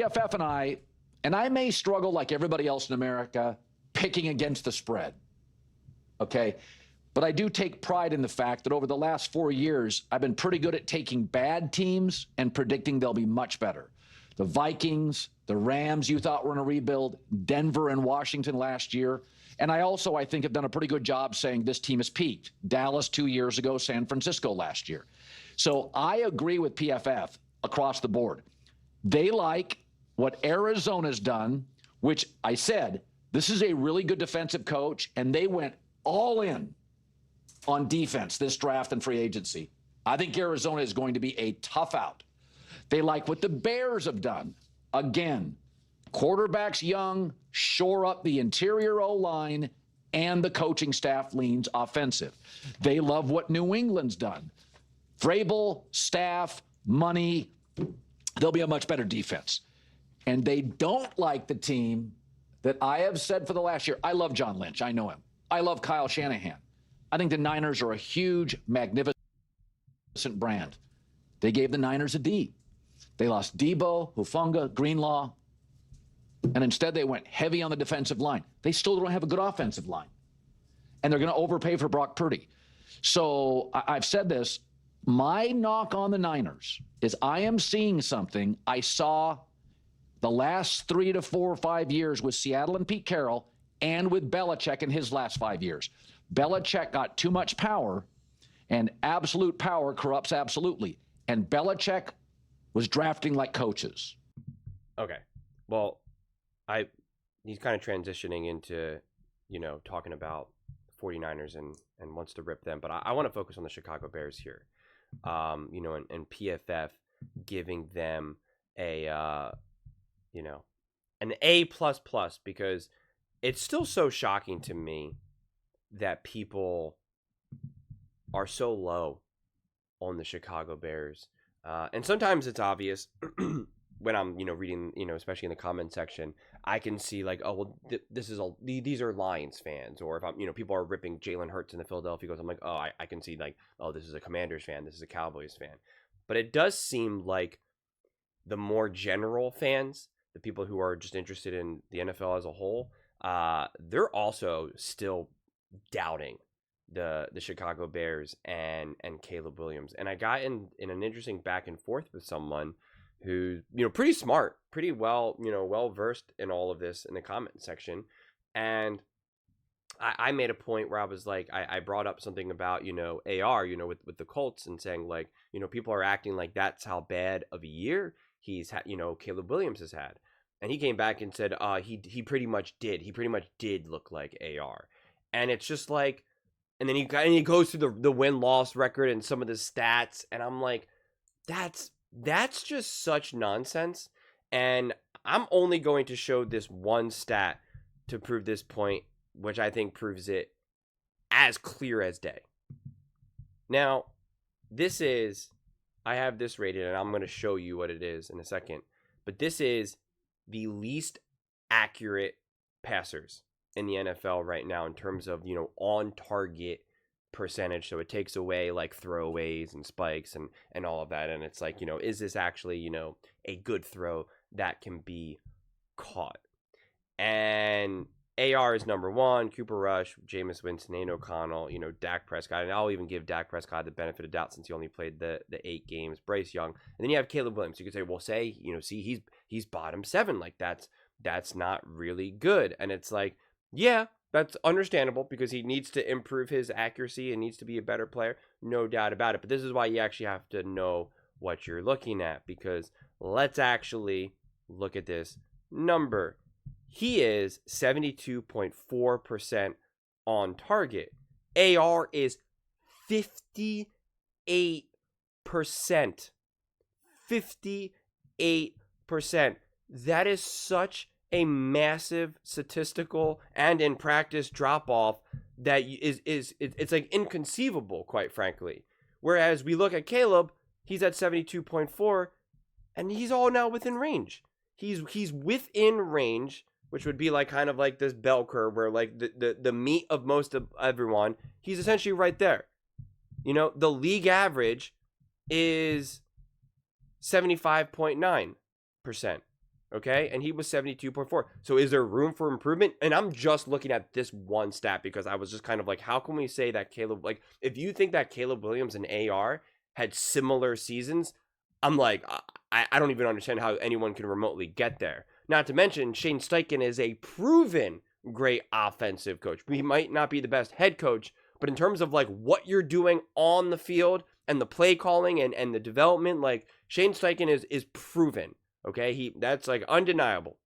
PFF and I may struggle like everybody else in America picking against the spread, okay? But I do take pride in the fact that over the last 4 years, I've been pretty good at taking bad teams and predicting they'll be much better. The Vikings, the Rams you thought were in a rebuild, Denver and Washington last year. And I think, have done a pretty good job saying this team has peaked. Dallas 2 years ago, San Francisco last year. So I agree with PFF across the board. They like what Arizona's done, which I said, this is a really good defensive coach, and they went all in on defense this draft and free agency. I think Arizona is going to be a tough out. They like what the Bears have done. Again, quarterbacks young, shore up the interior O-line, and the coaching staff leans offensive. They love what New England's done. Vrabel, staff, money, they'll be a much better defense. And they don't like the team that I have said for the last year. I love John Lynch. I know him. I love Kyle Shanahan. I think the Niners are a huge, magnificent brand. They gave the Niners a D. They lost Debo, Hufanga, Greenlaw, and instead they went heavy on the defensive line. They still don't have a good offensive line. And they're going to overpay for Brock Purdy. So I've said this. My knock on the Niners is I am seeing something I saw the last 3 to 4 or 5 years with Seattle and Pete Carroll and with Belichick in his last 5 years. Belichick got too much power, and absolute power corrupts absolutely. And Belichick was drafting like coaches. Okay. Well, he's kind of transitioning into, talking about 49ers and wants to rip them. But I want to focus on the Chicago Bears here. And PFF giving them an A++, because it's still so shocking to me that people are so low on the Chicago Bears. And sometimes it's obvious when I'm, reading, especially in the comment section, I can see like, oh, well, these are Lions fans. Or if I'm, people are ripping Jalen Hurts in the Philadelphia Eagles, I'm like, oh, I can see like, oh, this is a Commanders fan. This is a Cowboys fan. But it does seem like the more general fans, the people who are just interested in the NFL as a whole, they're also still doubting the Chicago Bears and Caleb Williams. And I got in an interesting back and forth with someone who's, pretty smart, pretty well, well versed in all of this in the comment section. And I made a point where I was like, I brought up something about, AR, with the Colts, and saying like, people are acting like that's how bad of a year he's had, Caleb Williams has had. And he came back and said, he pretty much did. He pretty much did look like AR. And it's just like, and then he goes through the win-loss record and some of the stats, and I'm like, that's just such nonsense. And I'm only going to show this one stat to prove this point, which I think proves it as clear as day. Now, I have this rated, and I'm going to show you what it is in a second, but this is the least accurate passers in the NFL right now in terms of, on target percentage. So it takes away like throwaways and spikes and all of that. And it's like, is this actually, a good throw that can be caught? And AR is number 1, Cooper Rush, Jameis Winston, Aiden O'Connell, Dak Prescott. And I'll even give Dak Prescott the benefit of doubt since he only played the 8 games, Bryce Young. And then you have Caleb Williams. You could say, well, see, he's bottom 7. Like that's not really good. And it's like, yeah, that's understandable because he needs to improve his accuracy and needs to be a better player. No doubt about it. But this is why you actually have to know what you're looking at, because let's actually look at this number. He is 72.4% on target. AR is 58%. 58%. That is such a massive statistical and in practice drop off that it's like inconceivable, quite frankly. Whereas we look at Caleb, he's at 72.4, and he's all now within range. He's within range, which would be like kind of like this bell curve where like the meat of most of everyone, he's essentially right there. The league average is 75.9%. Okay, and he was 72.4. So is there room for improvement? And I'm just looking at this one stat because I was just kind of like, how can we say that Caleb, like, if you think that Caleb Williams and AR had similar seasons, I'm like, I don't even understand how anyone can remotely get there. Not to mention, Shane Steichen is a proven great offensive coach. He might not be the best head coach, but in terms of like what you're doing on the field and the play calling and the development, like Shane Steichen is proven. Okay, that's like undeniable.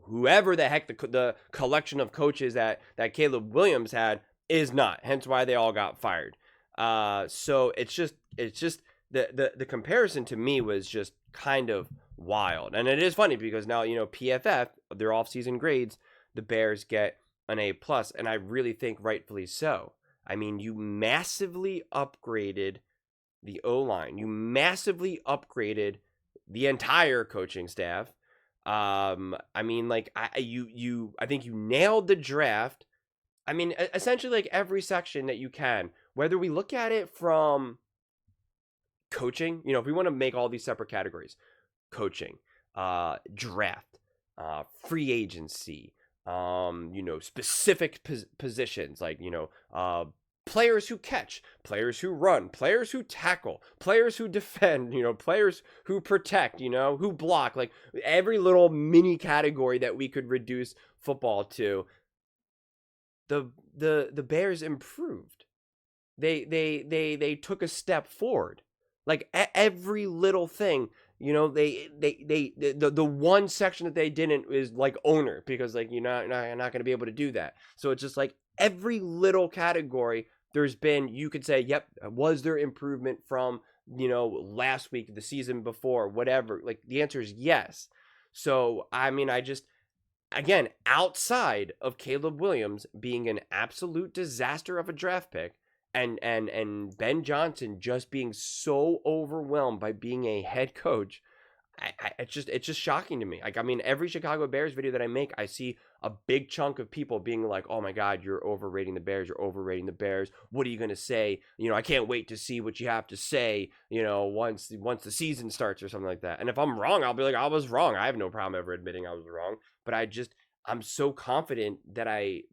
Whoever the heck the collection of coaches that Caleb Williams had is not. Hence why they all got fired. So it's just the comparison to me was just kind of wild. And it is funny because now, PFF, their offseason grades, the Bears get an A+, and I really think rightfully so. I mean, you massively upgraded the O-line. You massively upgraded the entire coaching staff. I mean, like, I think you nailed the draft. I mean, essentially, like, every section that you can, whether we look at it from coaching, if we want to make all these separate categories, coaching, draft, free agency, specific positions, like, players who catch, players who run, players who tackle, players who defend, players who protect, who block, like every little mini category that we could reduce football to. The Bears improved. They took a step forward. Like every little thing, the one section that they didn't is like owner, because like you're not going to be able to do that. So it's just like every little category there's been, you could say, yep, was there improvement from, last week, the season before, whatever? Like the answer is yes. So, I mean, again, outside of Caleb Williams being an absolute disaster of a draft pick, and Ben Johnson just being so overwhelmed by being a head coach, it's just shocking to me. Like, I mean, every Chicago Bears video that I make, I see a big chunk of people being like, "Oh my God, you're overrating the Bears. You're overrating the Bears. What are you gonna say? I can't wait to see what you have to say. Once the season starts or something like that." And if I'm wrong, I'll be like, "I was wrong." I have no problem ever admitting I was wrong. But I'm so confident that I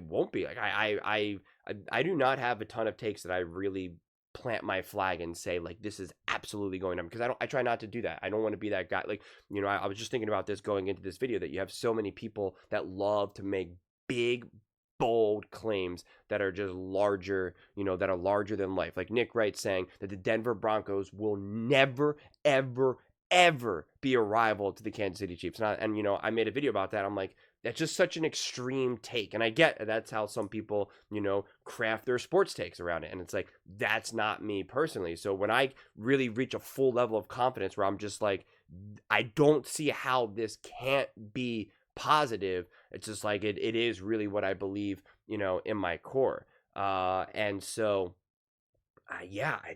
won't be. Like I do not have a ton of takes that I really plant my flag and say like this is absolutely going on, because I try not to do that. I don't want to be that guy. Like, I was just thinking about this going into this video, that you have so many people that love to make big, bold claims that are just larger, that are larger than life. Like Nick Wright saying that the Denver Broncos will never, ever be a rival to the Kansas City Chiefs. And I made a video about that. I'm like, that's just such an extreme take. And I get that's how some people, craft their sports takes around it. And it's like, that's not me personally. So when I really reach a full level of confidence where I'm just like, I don't see how this can't be positive, it's just like, it is really what I believe, in my core. And so, I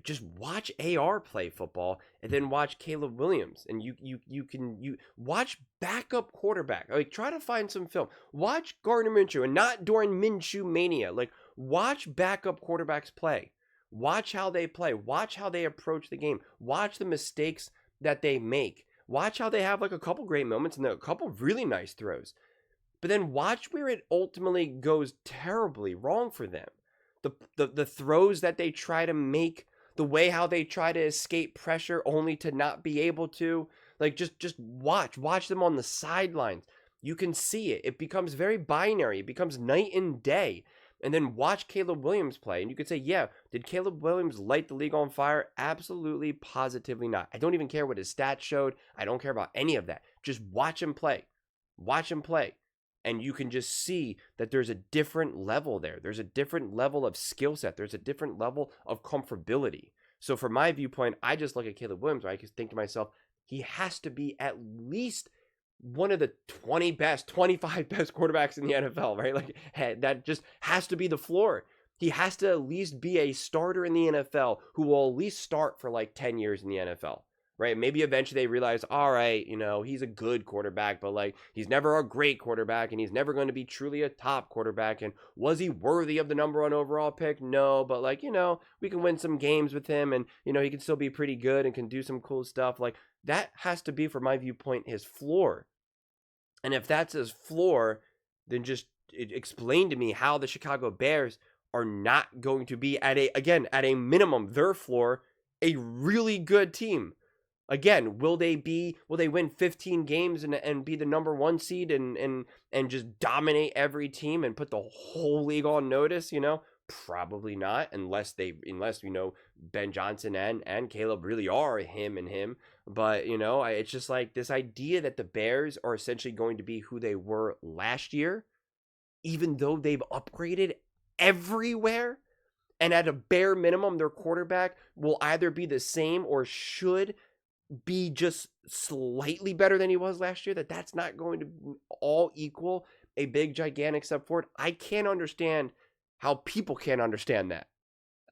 just watch AR play football, and then watch Caleb Williams, and you can watch backup quarterback. Like, try to find some film. Watch Gardner Minshew, and not during Minshew mania. Like, watch backup quarterbacks play. Watch how they play. Watch how they approach the game. Watch the mistakes that they make. Watch how they have like a couple great moments and a couple really nice throws. But then watch where it ultimately goes terribly wrong for them. The throws that they try to make, the way how they try to escape pressure only to not be able to. Like, just watch them on the sidelines. You can see it. It becomes very binary. It becomes night and day. And then watch Caleb Williams play, and you could say, yeah, did Caleb Williams light the league on fire? Absolutely, positively not. I don't even care what his stats showed. I don't care about any of that. Just watch him play. Watch him play. And you can just see that there's a different level there. There's a different level of skill set. There's a different level of comfortability. So from my viewpoint, I just look at Caleb Williams, where I can think to myself, he has to be at least one of the 20 best, 25 best quarterbacks in the NFL, right? Like, that just has to be the floor. He has to at least be a starter in the NFL who will at least start for like 10 years in the NFL. right? Maybe eventually they realize, all right, he's a good quarterback, but like he's never a great quarterback and he's never going to be truly a top quarterback. And was he worthy of the number 1 overall pick? No, but like, we can win some games with him and, he can still be pretty good and can do some cool stuff. Like that has to be, from my viewpoint, his floor. And if that's his floor, then just explain to me how the Chicago Bears are not going to be at a minimum, their floor, a really good team. Again, will they win 15 games and be the number 1 seed and just dominate every team and put the whole league on notice, Probably not, unless Ben Johnson and Caleb really are him. But, it's just like this idea that the Bears are essentially going to be who they were last year, even though they've upgraded everywhere. And at a bare minimum, their quarterback will either be the same or should be just slightly better than he was last year. That's not going to all equal a big, gigantic step forward. I can't understand how people can't understand that.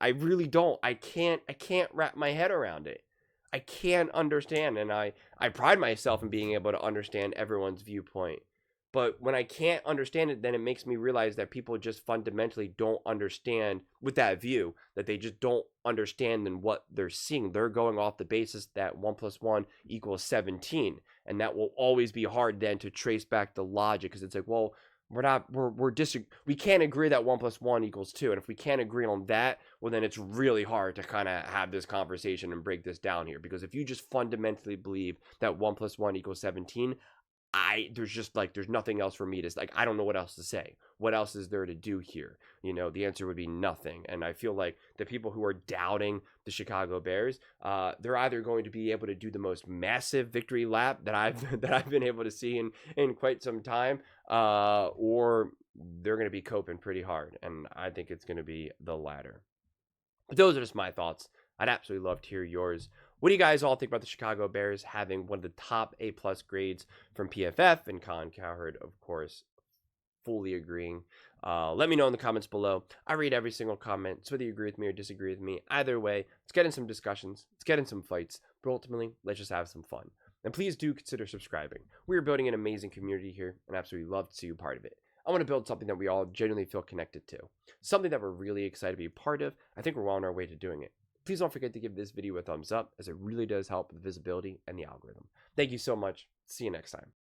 I really don't. I can't wrap my head around it. I can't understand. And I pride myself in being able to understand everyone's viewpoint. But when I can't understand it, then it makes me realize that people just fundamentally don't understand with that view, that they just don't understand in what they're seeing. They're going off the basis that 1 + 1 = 17. And that will always be hard then to trace back the logic, because it's like, well, we can't agree that 1 + 1 = 2. And if we can't agree on that, well, then it's really hard to kind of have this conversation and break this down here. Because if you just fundamentally believe that 1 + 1 = 17, there's nothing else for me to, like, I don't know what else to say. What else is there to do here? The answer would be nothing. And I feel like the people who are doubting the Chicago Bears, they're either going to be able to do the most massive victory lap that I've been able to see in quite some time, or they're going to be coping pretty hard. And I think it's going to be the latter. But those are just my thoughts. I'd absolutely love to hear yours. What do you guys all think about the Chicago Bears having one of the top A+ grades from PFF, and Colin Cowherd, of course, fully agreeing? Let me know in the comments below. I read every single comment, so whether you agree with me or disagree with me, either way, let's get in some discussions, let's get in some fights, but ultimately, let's just have some fun. And please do consider subscribing. We are building an amazing community here, and absolutely love to see you part of it. I want to build something that we all genuinely feel connected to, something that we're really excited to be a part of. I think we're well on our way to doing it. Please don't forget to give this video a thumbs up, as it really does help with visibility and the algorithm. Thank you so much. See you next time.